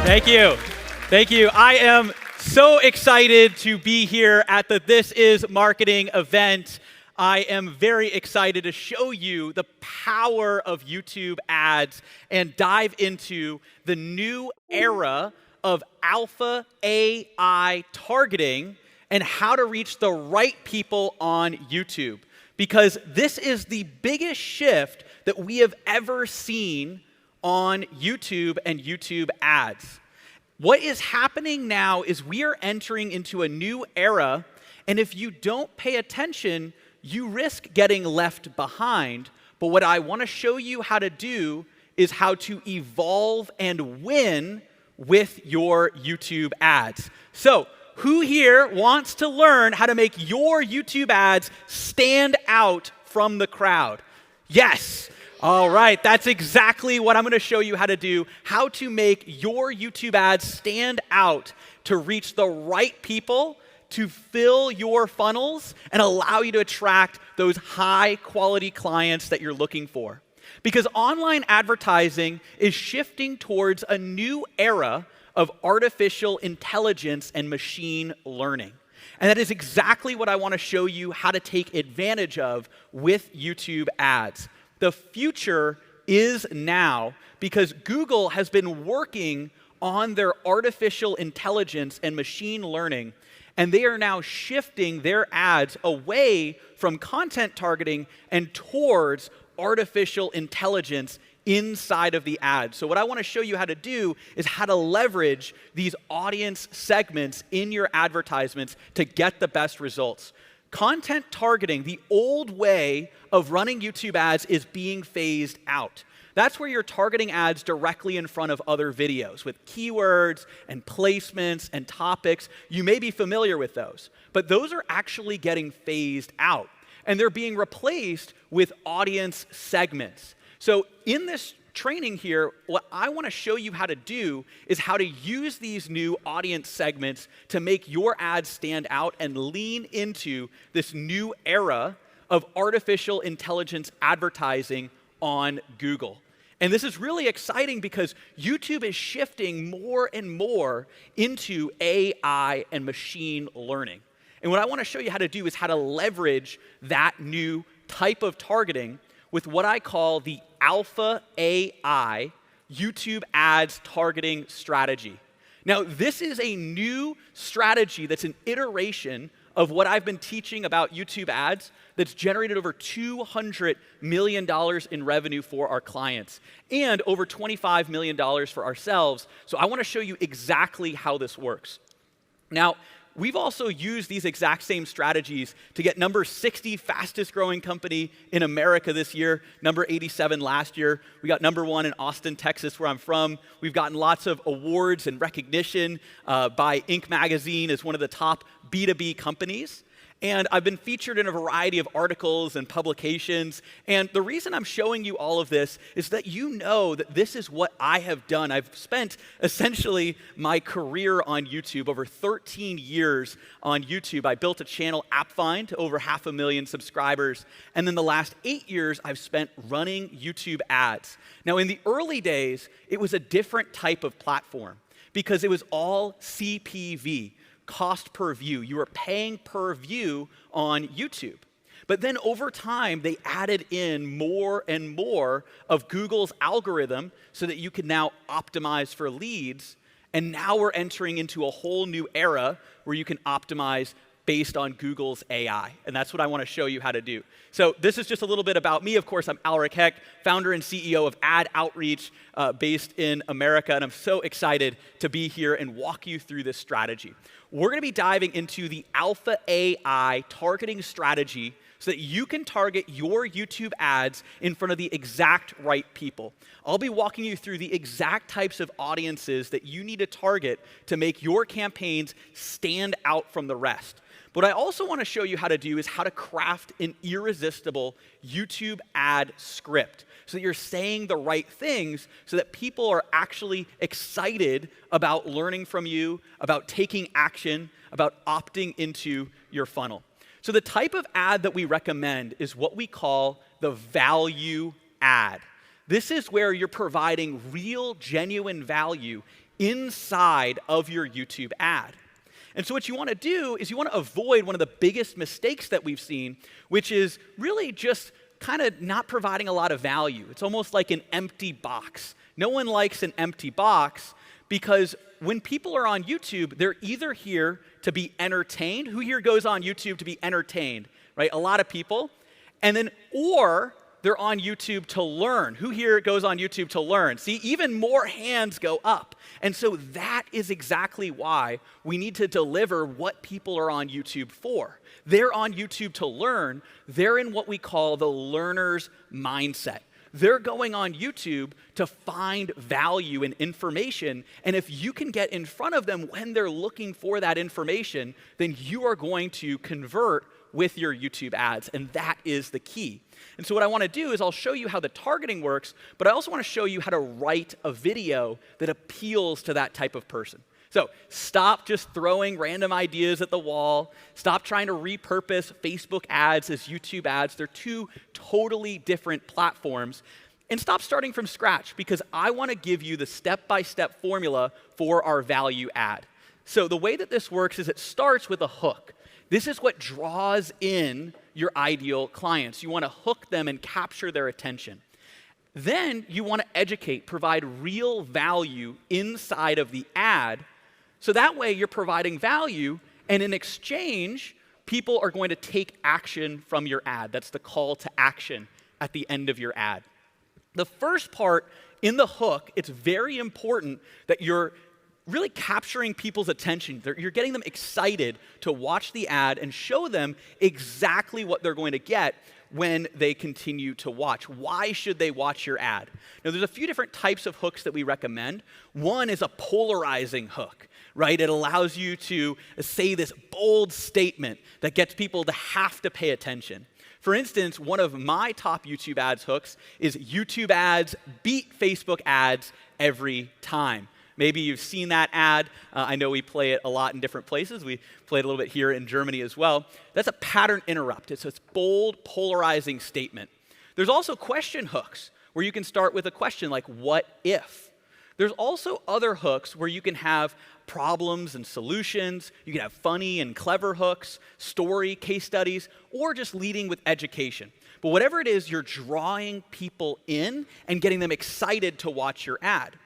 Thank you. Thank you. I am so excited to be here at the This Is Marketing event. I am very excited to show you the power of YouTube ads and dive into the new era of alpha AI targeting and how to reach the right people on YouTube. Because this is the biggest shift that we have ever seen on YouTube and YouTube ads. What is happening now is we are entering into a new era, and if you don't pay attention, you risk getting left behind. But what I want to show you how to do is how to evolve and win with your YouTube ads. So, who here wants to learn how to make your YouTube ads stand out from the crowd? Yes. All right, that's exactly what I'm going to show you how to do, how to make your YouTube ads stand out to reach the right people, to fill your funnels, and allow you to attract those high-quality clients that you're looking for. Because online advertising is shifting towards a new era of artificial intelligence and machine learning. And that is exactly what I want to show you how to take advantage of with YouTube ads. The future is now because Google has been working on their artificial intelligence and machine learning, and they are now shifting their ads away from content targeting and towards artificial intelligence inside of the ad. So what I want to show you how to do is how to leverage these audience segments in your advertisements to get the best results. Content targeting, the old way of running YouTube ads, is being phased out. That's where you're targeting ads directly in front of other videos with keywords and placements and topics. You may be familiar with those, but those are actually getting phased out, and they're being replaced with audience segments. So in this training here, what I want to show you how to do is how to use these new audience segments to make your ads stand out and lean into this new era of artificial intelligence advertising on Google. And this is really exciting because YouTube is shifting more and more into AI and machine learning. And what I want to show you how to do is how to leverage that new type of targeting with what I call the alpha AI YouTube ads targeting strategy. Now, this is a new strategy that's an iteration of what I've been teaching about YouTube ads that's generated over $200 million in revenue for our clients and over $25 million for ourselves. So I want to show you exactly how this works. Now, we've also used these exact same strategies to get number 60 fastest growing company in America this year, number 87 last year. We got number 1 in Austin, Texas, where I'm from. We've gotten lots of awards and recognition by Inc. magazine as one of the top B2B companies. And I've been featured in a variety of articles and publications. And the reason I'm showing you all of this is that you know that this is what I have done. I've spent essentially my career on YouTube, over 13 years on YouTube. I built a channel, AppFind, to over 500,000 subscribers. And then the last 8 years, I've spent running YouTube ads. Now, in the early days, it was a different type of platform because it was all CPV. Cost per view. You were paying per view on YouTube. But then over time, they added in more and more of Google's algorithm so that you can now optimize for leads. And now we're entering into a whole new era where you can optimize based on Google's AI. And that's what I want to show you how to do. So this is just a little bit about me. Of course, I'm Alric Heck, founder and CEO of Ad Outreach based in America. And I'm so excited to be here and walk you through this strategy. We're going to be diving into the alpha AI targeting strategy so that you can target your YouTube ads in front of the exact right people. I'll be walking you through the exact types of audiences that you need to target to make your campaigns stand out from the rest. What I also want to show you how to do is how to craft an irresistible YouTube ad script so that you're saying the right things so that people are actually excited about learning from you, about taking action, about opting into your funnel. So the type of ad that we recommend is what we call the value ad. This is where you're providing real, genuine value inside of your YouTube ad. And so what you want to do is you want to avoid one of the biggest mistakes that we've seen, which is really just kind of not providing a lot of value. It's almost like an empty box. No one likes an empty box because when people are on YouTube, they're either here to be entertained. Who here goes on YouTube to be entertained, right? A lot of people. And then, or they're on YouTube to learn. Who here goes on YouTube to learn? See, even more hands go up. And so that is exactly why we need to deliver what people are on YouTube for. They're on YouTube to learn. They're in what we call the learner's mindset. They're going on YouTube to find value and information. And if you can get in front of them when they're looking for that information, then you are going to convert with your YouTube ads. And that is the key. And so what I want to do is I'll show you how the targeting works, but I also want to show you how to write a video that appeals to that type of person. So stop just throwing random ideas at the wall. Stop trying to repurpose Facebook ads as YouTube ads. They're two totally different platforms. And stop starting from scratch, because I want to give you the step-by-step formula for our value ad. So the way that this works is it starts with a hook. This is what draws in your ideal clients. You want to hook them and capture their attention. Then you want to educate, provide real value inside of the ad. So that way you're providing value, and in exchange, people are going to take action from your ad. That's the call to action at the end of your ad. The first part in the hook, it's very important that you're really capturing people's attention. You're getting them excited to watch the ad and show them exactly what they're going to get when they continue to watch. Why should they watch your ad? Now, there's a few different types of hooks that we recommend. One is a polarizing hook, right? It allows you to say this bold statement that gets people to have to pay attention. For instance, one of my top YouTube ads hooks is YouTube ads beat Facebook ads every time. Maybe you've seen that ad. I know we play it a lot in different places. We play it a little bit here in Germany as well. That's a pattern interrupt. It's this bold, polarizing statement. There's also question hooks, where you can start with a question like, what if? There's also other hooks where you can have problems and solutions. You can have funny and clever hooks, story, case studies, or just leading with education. But whatever it is, you're drawing people in and getting them excited to watch your ad.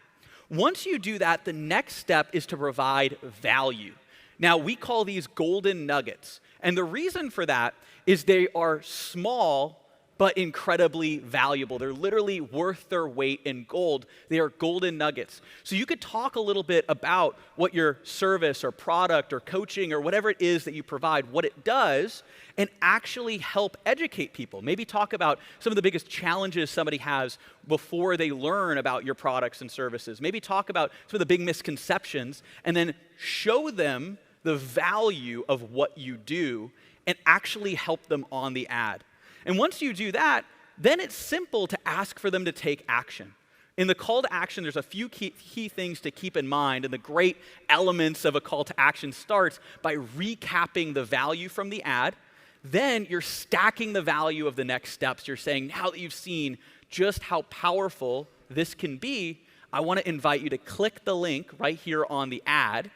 Once you do that, the next step is to provide value. Now, we call these golden nuggets. And the reason for that is they are small but incredibly valuable. They're literally worth their weight in gold. They are golden nuggets. So you could talk a little bit about what your service or product or coaching or whatever it is that you provide, what it does, and actually help educate people. Maybe talk about some of the biggest challenges somebody has before they learn about your products and services. Maybe talk about some of the big misconceptions and then show them the value of what you do and actually help them on the ad. And once you do that, then it's simple to ask for them to take action. In the call to action, there's a few key things to keep in mind, and the great elements of a call to action starts by recapping the value from the ad. Then you're stacking the value of the next steps. You're saying, now that you've seen just how powerful this can be, I want to invite you to click the link right here on the ad,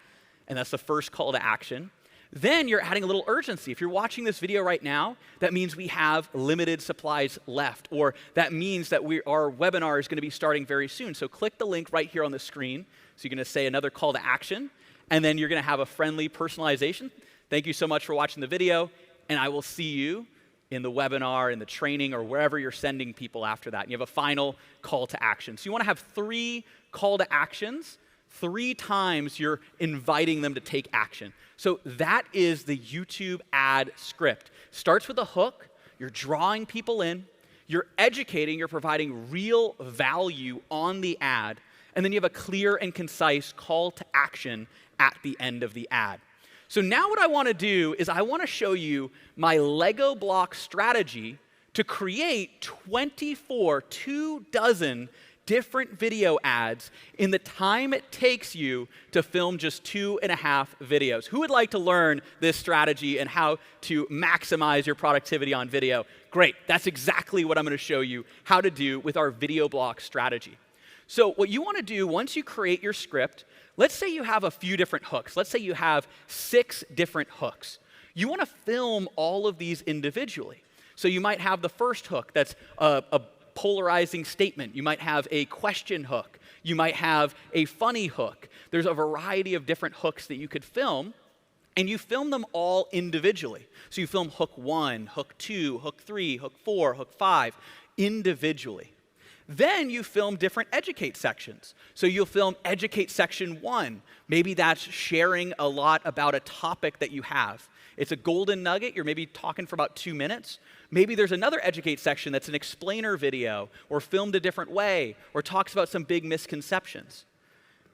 and that's the first call to action. Then you're adding a little urgency. If you're watching this video right now, that means we have limited supplies left, or that means that our webinar is going to be starting very soon. So click the link right here on the screen. So you're going to say another call to action, and then you're going to have a friendly personalization. Thank you so much for watching the video, and I will see you in the webinar, in the training, or wherever you're sending people after that. And you have a final call to action. So you want to have 3 call to actions. 3 times you're inviting them to take action. So that is the YouTube ad script. Starts with a hook, you're drawing people in, you're educating, you're providing real value on the ad, and then you have a clear and concise call to action at the end of the ad. So now what I want to do is I want to show you my Lego block strategy to create 24 24 different video ads in the time it takes you to film just 2.5 videos. Who would like to learn this strategy and how to maximize your productivity on video? Great, that's exactly what I'm going to show you how to do with our video block strategy. So what you want to do once you create your script, let's say you have a few different hooks. Let's say you have 6 different hooks. You want to film all of these individually. So you might have the first hook that's a polarizing statement. You might have a question hook. You might have a funny hook. There's a variety of different hooks that you could film, and you film them all individually. So you film hook 1, hook 2, hook 3, hook 4, hook 5 individually. Then you film different educate sections. So you'll film educate section 1. Maybe that's sharing a lot about a topic that you have. It's a golden nugget. You're maybe talking for about 2 minutes. Maybe there's another educate section that's an explainer video or filmed a different way or talks about some big misconceptions.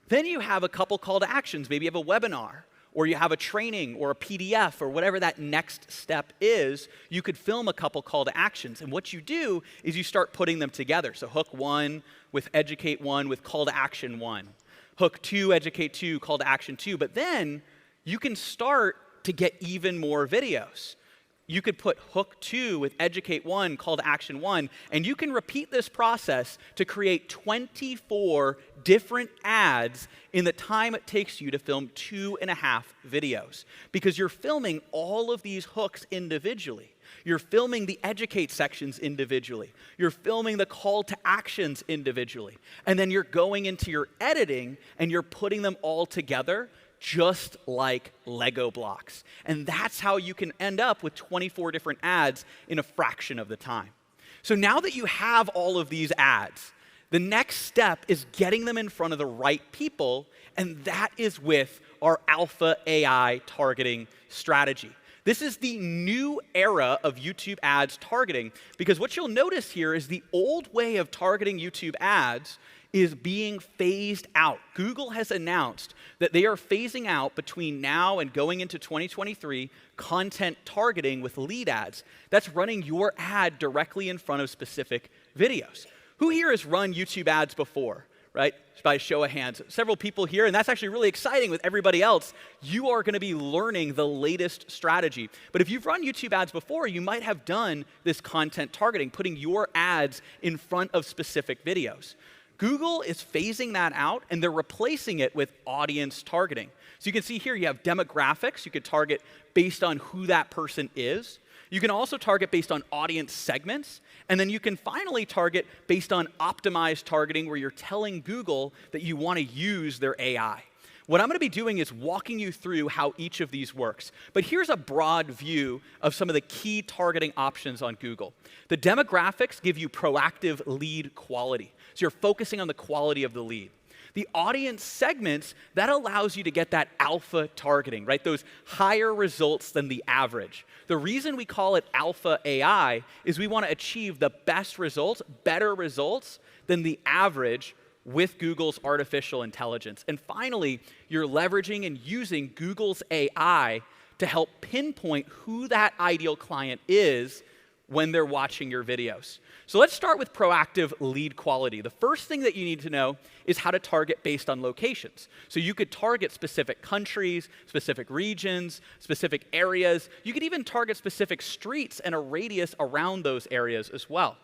Then you have a couple call to actions. Maybe you have a webinar or you have a training or a PDF or whatever that next step is. You could film a couple call to actions. And what you do is you start putting them together. So hook 1 with educate 1 with call to action 1. Hook 2, educate 2, call to action 2. But then you can start to get even more videos. You could put hook 2 with educate 1, call to action 1, and you can repeat this process to create 24 different ads in the time it takes you to film 2.5 videos. Because you're filming all of these hooks individually. You're filming the educate sections individually. You're filming the call to actions individually. And then you're going into your editing and you're putting them all together just like Lego blocks. And that's how you can end up with 24 different ads in a fraction of the time. So now that you have all of these ads, the next step is getting them in front of the right people, and that is with our alpha AI targeting strategy. This is the new era of YouTube ads targeting, because what you'll notice here is the old way of targeting YouTube ads is being phased out. Google has announced that they are phasing out between now and going into 2023 content targeting with lead ads. That's running your ad directly in front of specific videos. Who here has run YouTube ads before, right? By show of hands. Several people here, and that's actually really exciting with everybody else. You are going to be learning the latest strategy. But if you've run YouTube ads before, you might have done this content targeting, putting your ads in front of specific videos. Google is phasing that out, and they're replacing it with audience targeting. So you can see here you have demographics. You could target based on who that person is. You can also target based on audience segments. And then you can finally target based on optimized targeting, where you're telling Google that you want to use their AI. What I'm going to be doing is walking you through how each of these works. But here's a broad view of some of the key targeting options on Google. The demographics give you proactive lead quality. So you're focusing on the quality of the lead. The audience segments, that allows you to get that alpha targeting, right? Those higher results than the average. The reason we call it alpha AI is we want to achieve the best results, better results than the average with Google's artificial intelligence. And finally, you're leveraging and using Google's AI to help pinpoint who that ideal client is when they're watching your videos. So let's start with proactive lead quality. The first thing that you need to know is how to target based on locations. So you could target specific countries, specific regions, specific areas. You could even target specific streets and a radius around those areas as well.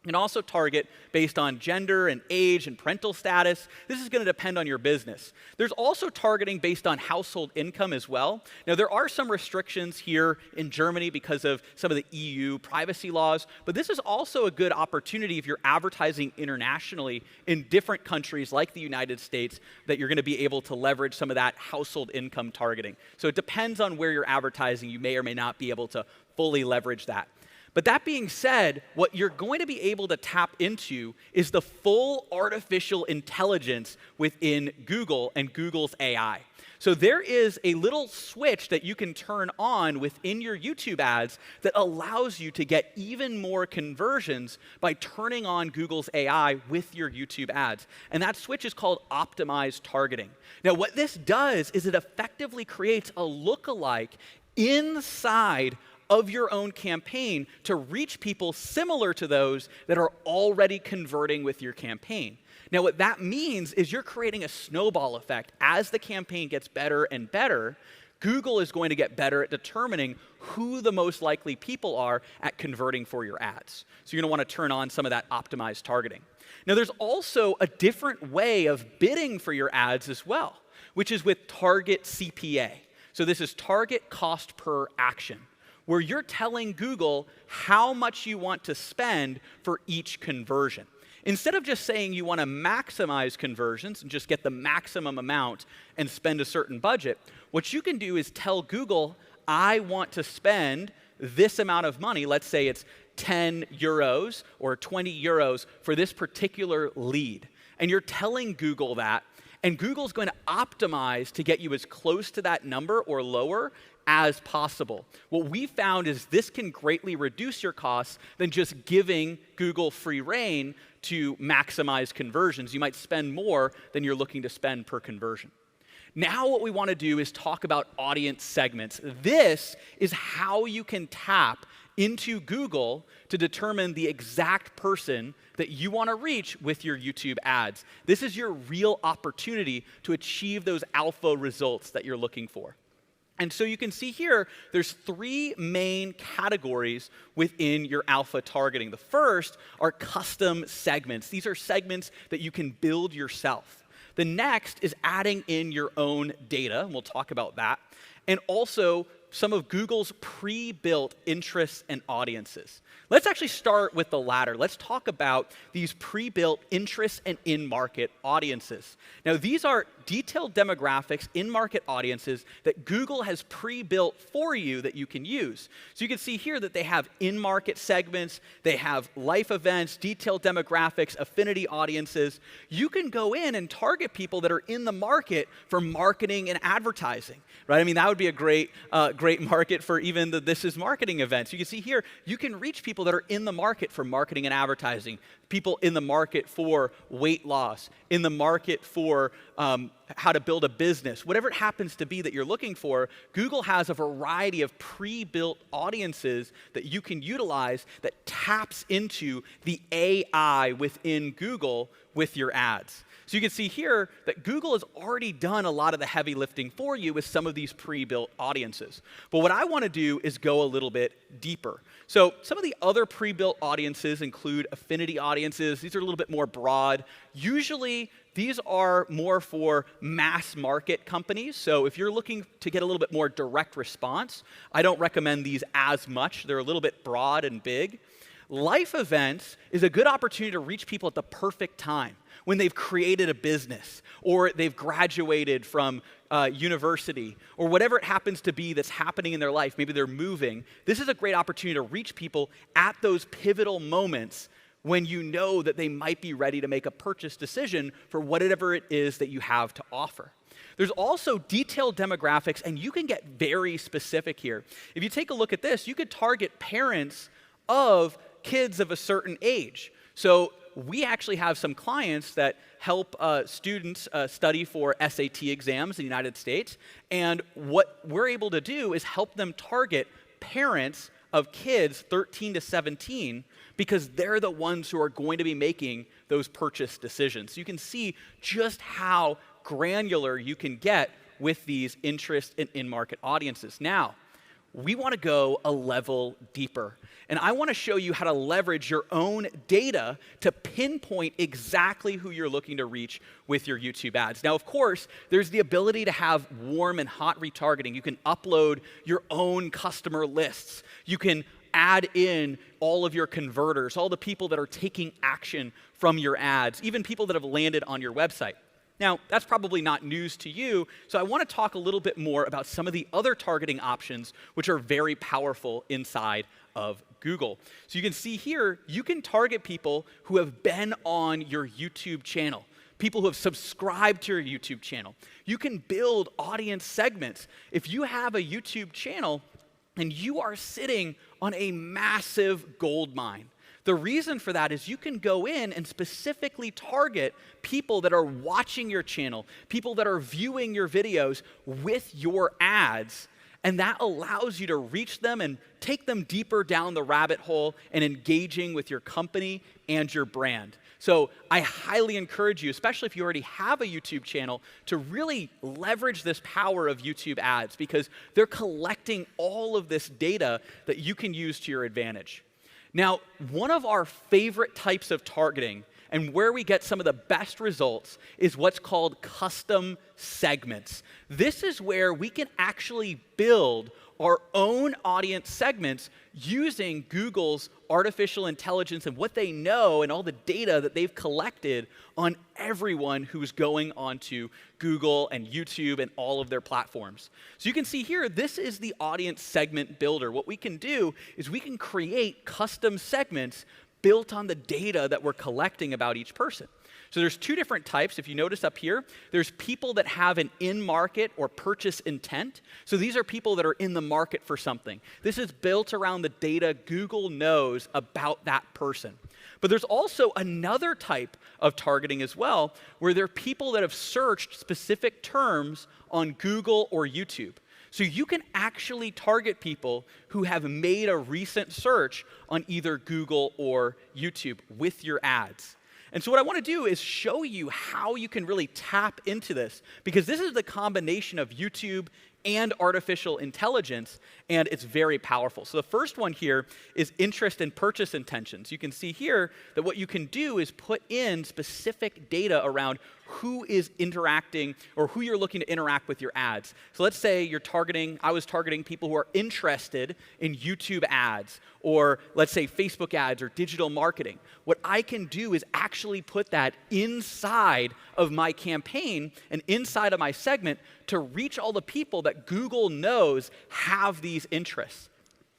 You can also target based on gender and age and parental status. This is going to depend on your business. There's also targeting based on household income as well. Now, there are some restrictions here in Germany because of some of the EU privacy laws, but this is also a good opportunity if you're advertising internationally in different countries like the United States, that you're going to be able to leverage some of that household income targeting. So it depends on where you're advertising. You may or may not be able to fully leverage that. But that being said, what you're going to be able to tap into is the full artificial intelligence within Google and Google's AI. So there is a little switch that you can turn on within your YouTube ads that allows you to get even more conversions by turning on Google's AI with your YouTube ads. And that switch is called optimized targeting. Now, what this does is it effectively creates a lookalike inside of your own campaign to reach people similar to those that are already converting with your campaign. Now, what that means is you're creating a snowball effect. As the campaign gets better and better, Google is going to get better at determining who the most likely people are at converting for your ads. So you're going to want to turn on some of that optimized targeting. Now, there's also a different way of bidding for your ads as well, which is with target CPA. So this is target cost per action, where you're telling Google how much you want to spend for each conversion. Instead of just saying you want to maximize conversions and just get the maximum amount and spend a certain budget, what you can do is tell Google, I want to spend this amount of money. Let's say it's 10 euros or 20 euros for this particular lead. And you're telling Google that, and Google's going to optimize to get you as close to that number or lower as possible. What we found is this can greatly reduce your costs than just giving Google free rein to maximize conversions. You might spend more than you're looking to spend per conversion. Now what we want to do is talk about audience segments. This is how you can tap into Google to determine the exact person that you want to reach with your YouTube ads. This is your real opportunity to achieve those alpha results that you're looking for. And so you can see here, there's 3 main categories within your alpha targeting. The first are custom segments. These are segments that you can build yourself. The next is adding in your own data, and we'll talk about that. And also some of Google's pre-built interests and audiences. Let's actually start with the latter. Let's talk about these pre-built interests and in-market audiences. Now, these are detailed demographics, in-market audiences that Google has pre-built for you that you can use. So you can see here that they have in-market segments, they have life events, detailed demographics, affinity audiences. You can go in and target people that are in the market for marketing and advertising, right? I mean, that would be a great market for even the This Is Marketing events. You can see here, you can reach people that are in the market for marketing and advertising, people in the market for weight loss, in the market for how to build a business, whatever it happens to be that you're looking for. Google has a variety of pre-built audiences that you can utilize that taps into the AI within Google with your ads. So you can see here that Google has already done a lot of the heavy lifting for you with some of these pre-built audiences. But what I want to do is go a little bit deeper. So some of the other pre-built audiences include affinity audiences. These are a little bit more broad. Usually, these are more for mass market companies. So if you're looking to get a little bit more direct response, I don't recommend these as much. They're a little bit broad and big. Life events is a good opportunity to reach people at the perfect time, when they've created a business, or they've graduated from university, or whatever it happens to be that's happening in their life. Maybe they're moving. This is a great opportunity to reach people at those pivotal moments when you know that they might be ready to make a purchase decision for whatever it is that you have to offer. There's also detailed demographics, and you can get very specific here. If you take a look at this, you could target parents of kids of a certain age. So we actually have some clients that help students study for SAT exams in the United States. And what we're able to do is help them target parents of kids 13 to 17 because they're the ones who are going to be making those purchase decisions. So you can see just how granular you can get with these interest and in-market audiences. Now, we want to go a level deeper. And I want to show you how to leverage your own data to pinpoint exactly who you're looking to reach with your YouTube ads. Now, of course, there's the ability to have warm and hot retargeting. You can upload your own customer lists. You can add in all of your converters, all the people that are taking action from your ads, even people that have landed on your website. Now, that's probably not news to you, so I want to talk a little bit more about some of the other targeting options which are very powerful inside of Google. So you can see here, you can target people who have been on your YouTube channel, people who have subscribed to your YouTube channel. You can build audience segments. If you have a YouTube channel and you are sitting on a massive gold mine, the reason for that is you can go in and specifically target people that are watching your channel, people that are viewing your videos with your ads, and that allows you to reach them and take them deeper down the rabbit hole and engaging with your company and your brand. So I highly encourage you, especially if you already have a YouTube channel, to really leverage this power of YouTube ads because they're collecting all of this data that you can use to your advantage. Now, one of our favorite types of targeting and where we get some of the best results is what's called custom segments. This is where we can actually build our own audience segments using Google's artificial intelligence and what they know and all the data that they've collected on everyone who's going onto Google and YouTube and all of their platforms. So you can see here, this is the audience segment builder. What we can do is we can create custom segments built on the data that we're collecting about each person. So there's two different types. If you notice up here, there's people that have an in-market or purchase intent. So these are people that are in the market for something. This is built around the data Google knows about that person. But there's also another type of targeting as well, where there are people that have searched specific terms on Google or YouTube. So you can actually target people who have made a recent search on either Google or YouTube with your ads. And so what I want to do is show you how you can really tap into this, because this is the combination of YouTube and artificial intelligence, and it's very powerful. So the first one here is interest and purchase intentions. You can see here that what you can do is put in specific data around who is interacting or who you're looking to interact with your ads. So let's say I was targeting people who are interested in YouTube ads, or let's say Facebook ads or digital marketing. What I can do is actually put that inside of my campaign and inside of my segment to reach all the people that Google knows have these interests.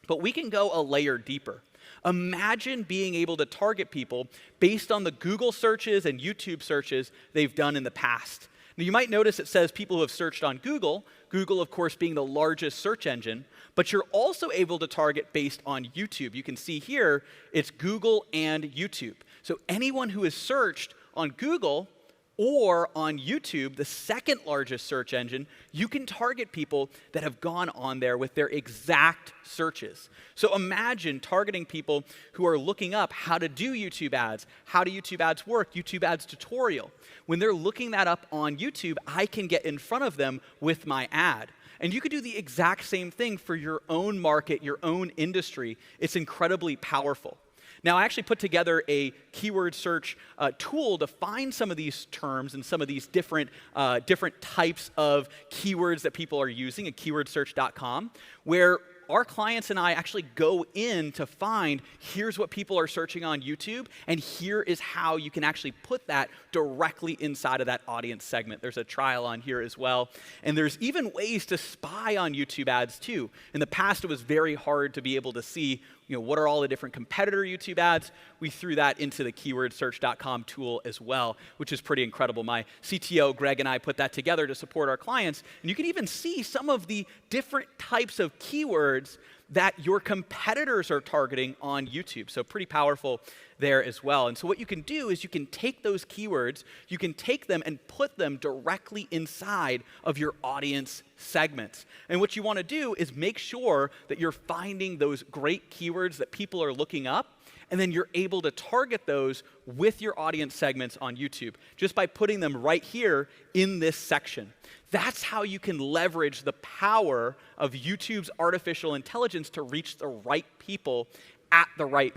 But we can go a layer deeper. Imagine being able to target people based on the Google searches and YouTube searches they've done in the past. Now, you might notice it says people who have searched on Google, Google, of course, being the largest search engine, but you're also able to target based on YouTube. You can see here, it's Google and YouTube. So anyone who has searched on Google or on YouTube, the second largest search engine, you can target people that have gone on there with their exact searches. So imagine targeting people who are looking up how to do YouTube ads, how do YouTube ads work, YouTube ads tutorial. When they're looking that up on YouTube, I can get in front of them with my ad. And you could do the exact same thing for your own market, your own industry. It's incredibly powerful. Now, I actually put together a keyword search tool to find some of these terms and some of these different types of keywords that people are using at keywordsearch.com, where our clients and I actually go in to find, here's what people are searching on YouTube, and here is how you can actually put that directly inside of that audience segment. There's a trial on here as well. And there's even ways to spy on YouTube ads too. In the past, it was very hard to be able to see, what are all the different competitor YouTube ads. We threw that into the keywordsearch.com tool as well, which is pretty incredible. My CTO, Greg, and I put that together to support our clients. And you can even see some of the different types of keywords that your competitors are targeting on YouTube. So pretty powerful there as well. And so what you can do is you can take those keywords, you can take them and put them directly inside of your audience segments. And what you want to do is make sure that you're finding those great keywords that people are looking up, and then you're able to target those with your audience segments on YouTube just by putting them right here in this section. That's how you can leverage the power of YouTube's artificial intelligence to reach the right people at the right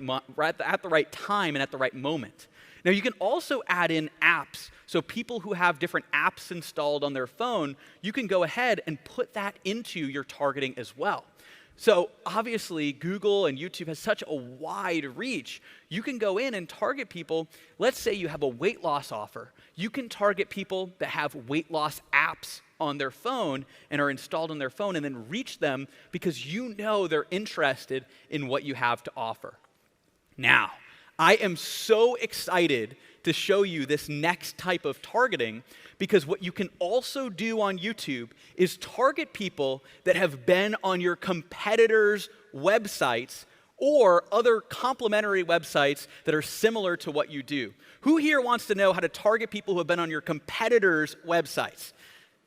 time and at the right moment. Now, you can also add in apps. So people who have different apps installed on their phone, you can go ahead and put that into your targeting as well. So obviously, Google and YouTube has such a wide reach. You can go in and target people. Let's say you have a weight loss offer. You can target people that have weight loss apps on their phone and are installed on their phone, and then reach them because you know they're interested in what you have to offer. Now, I am so excited to show you this next type of targeting, because what you can also do on YouTube is target people that have been on your competitors' websites or other complementary websites that are similar to what you do. Who here wants to know how to target people who have been on your competitors' websites?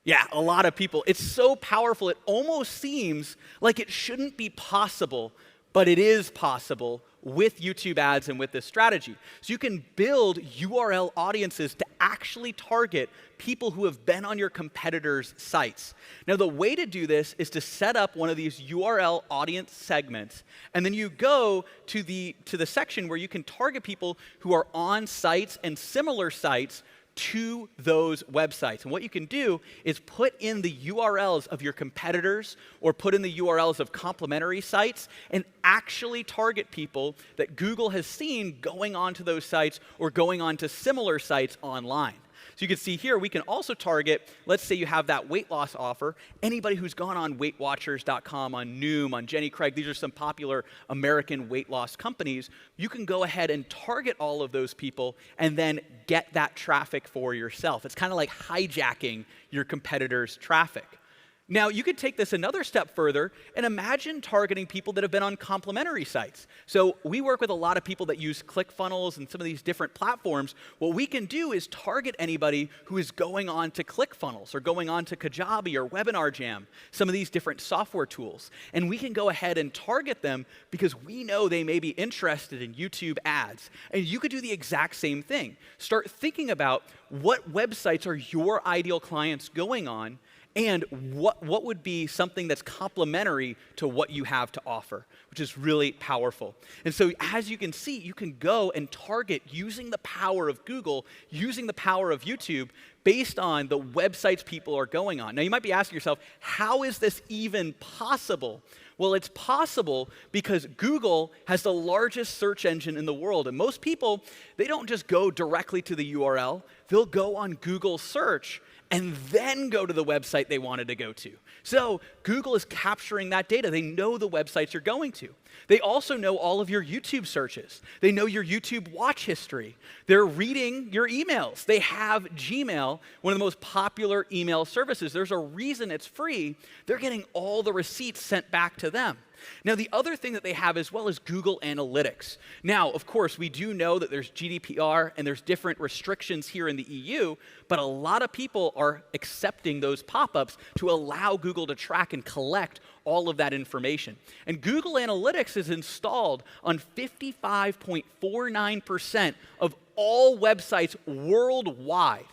Yeah, a lot of people. It's so powerful, it almost seems like it shouldn't be possible, but it is possible with YouTube ads and with this strategy. So you can build URL audiences to actually target people who have been on your competitors' sites. Now, the way to do this is to set up one of these URL audience segments, and then you go to the section where you can target people who are on sites and similar sites to those websites. And what you can do is put in the URLs of your competitors or put in the URLs of complementary sites and actually target people that Google has seen going onto those sites or going onto similar sites online. So you can see here, we can also target, let's say you have that weight loss offer, anybody who's gone on WeightWatchers.com, on Noom, on Jenny Craig, these are some popular American weight loss companies. You can go ahead and target all of those people and then get that traffic for yourself. It's kind of like hijacking your competitor's traffic. Now, you could take this another step further and imagine targeting people that have been on complementary sites. So we work with a lot of people that use ClickFunnels and some of these different platforms. What we can do is target anybody who is going on to ClickFunnels or going on to Kajabi or Webinar Jam, some of these different software tools. And we can go ahead and target them because we know they may be interested in YouTube ads. And you could do the exact same thing. Start thinking about what websites are your ideal clients going on, and what would be something that's complementary to what you have to offer, which is really powerful. And so as you can see, you can go and target using the power of Google, using the power of YouTube, based on the websites people are going on. Now, you might be asking yourself, how is this even possible? Well, it's possible because Google has the largest search engine in the world. And most people, they don't just go directly to the URL. They'll go on Google search and then go to the website they wanted to go to. So Google is capturing that data. They know the websites you're going to. They also know all of your YouTube searches. They know your YouTube watch history. They're reading your emails. They have Gmail, one of the most popular email services. There's a reason it's free. They're getting all the receipts sent back to them. Now, the other thing that they have as well is Google Analytics. Now, of course, we do know that there's GDPR and there's different restrictions here in the EU, but a lot of people are accepting those pop-ups to allow Google to track and collect all of that information. And Google Analytics is installed on 55.49% of all websites worldwide,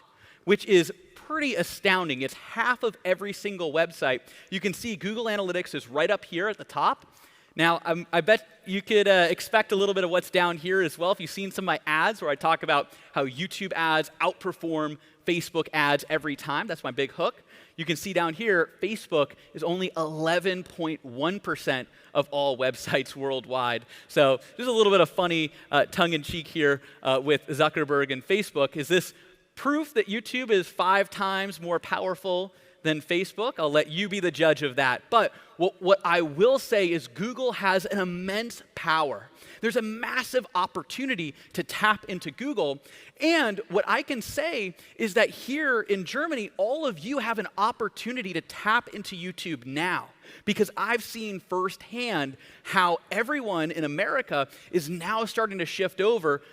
which is pretty astounding. It's half of every single website. You can see Google Analytics is right up here at the top. Now, I bet you could expect a little bit of what's down here as well. If you've seen some of my ads where I talk about how YouTube ads outperform Facebook ads every time, that's my big hook. You can see down here, Facebook is only 11.1% of all websites worldwide. So there's a little bit of funny tongue-in-cheek here with Zuckerberg and Facebook. Is this proof that YouTube is 5 times more powerful than Facebook? I'll let you be the judge of that. But what I will say is Google has an immense power. There's a massive opportunity to tap into Google. And what I can say is that here in Germany, all of you have an opportunity to tap into YouTube now. Because I've seen firsthand how everyone in America is now starting to shift over.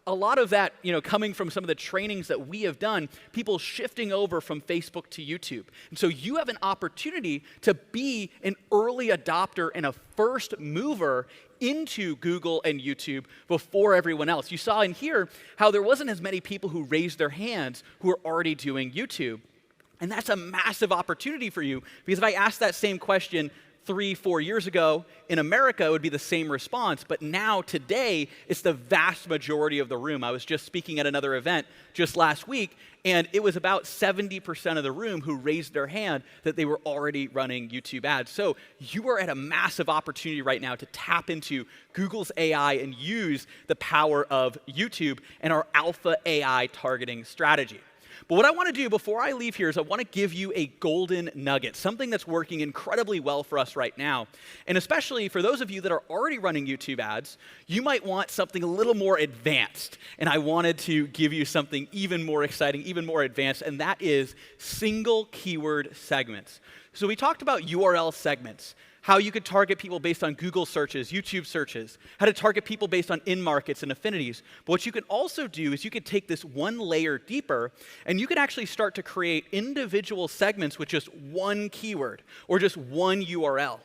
A lot of that, coming from some of the trainings that we have done, people shifting over from Facebook to YouTube. And so you have an opportunity to be an early adopter and a first mover into Google and YouTube before everyone else. You saw in here how there wasn't as many people who raised their hands who are already doing YouTube. And that's a massive opportunity for you, because if I asked that same question 3-4 years ago, in America, it would be the same response. But now, today, it's the vast majority of the room. I was just speaking at another event just last week, and it was about 70% of the room who raised their hand that they were already running YouTube ads. So you are at a massive opportunity right now to tap into Google's AI and use the power of YouTube and our alpha AI targeting strategy. But what I want to do before I leave here is I want to give you a golden nugget, something that's working incredibly well for us right now. And especially for those of you that are already running YouTube ads, you might want something a little more advanced. And I wanted to give you something even more exciting, even more advanced, and that is single keyword segments. So we talked about URL segments, how you could target people based on Google searches, YouTube searches, how to target people based on in-markets and affinities. But what you can also do is you could take this one layer deeper, and you could actually start to create individual segments with just one keyword or just one URL.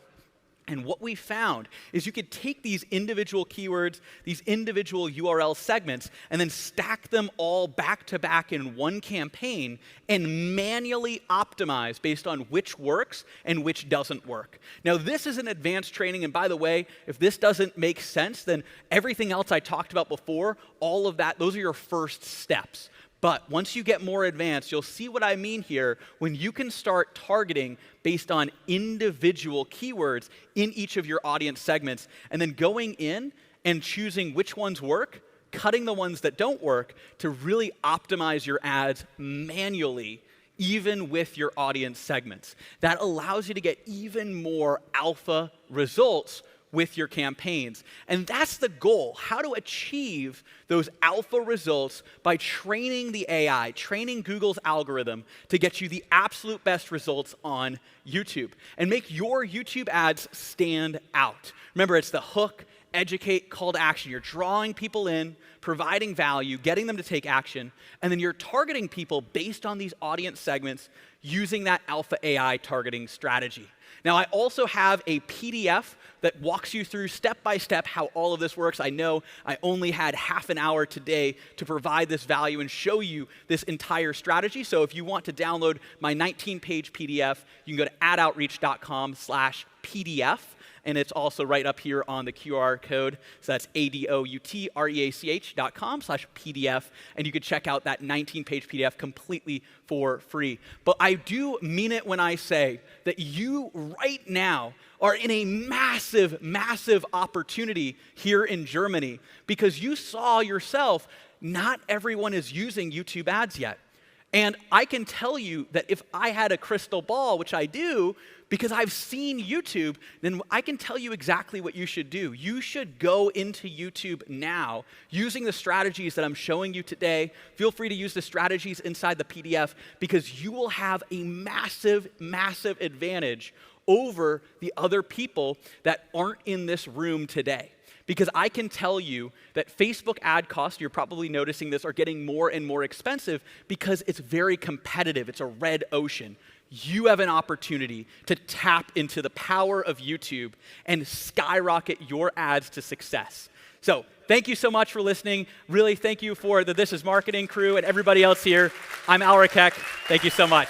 And what we found is you could take these individual keywords, these individual URL segments, and then stack them all back to back in one campaign and manually optimize based on which works and which doesn't work. Now, this is an advanced training, and by the way, if this doesn't make sense, then everything else I talked about before, all of that, those are your first steps. But once you get more advanced, you'll see what I mean here when you can start targeting based on individual keywords in each of your audience segments, and then going in and choosing which ones work, cutting the ones that don't work to really optimize your ads manually, even with your audience segments. That allows you to get even more alpha results with your campaigns. And that's the goal, how to achieve those alpha results by training the AI, training Google's algorithm to get you the absolute best results on YouTube and make your YouTube ads stand out. Remember, it's the hook, educate, call to action. You're drawing people in, providing value, getting them to take action, and then you're targeting people based on these audience segments using that alpha AI targeting strategy. Now, I also have a PDF that walks you through step by step how all of this works. I know I only had half an hour today to provide this value and show you this entire strategy. So if you want to download my 19-page PDF, you can go to adoutreach.com/PDF. And it's also right up here on the QR code. So that's adoutreach.com/PDF. And you can check out that 19-page PDF completely for free. But I do mean it when I say that you right now are in a massive, massive opportunity here in Germany because you saw yourself, not everyone is using YouTube ads yet. And I can tell you that if I had a crystal ball, which I do, because I've seen YouTube, then I can tell you exactly what you should do. You should go into YouTube now using the strategies that I'm showing you today. Feel free to use the strategies inside the PDF because you will have a massive, massive advantage over the other people that aren't in this room today. Because I can tell you that Facebook ad costs, you're probably noticing this, are getting more and more expensive because it's very competitive. It's a red ocean. You have an opportunity to tap into the power of YouTube and skyrocket your ads to success. So thank you so much for listening. Really, thank you for the This Is Marketing crew and everybody else here. I'm Alrik Heck. Thank you so much.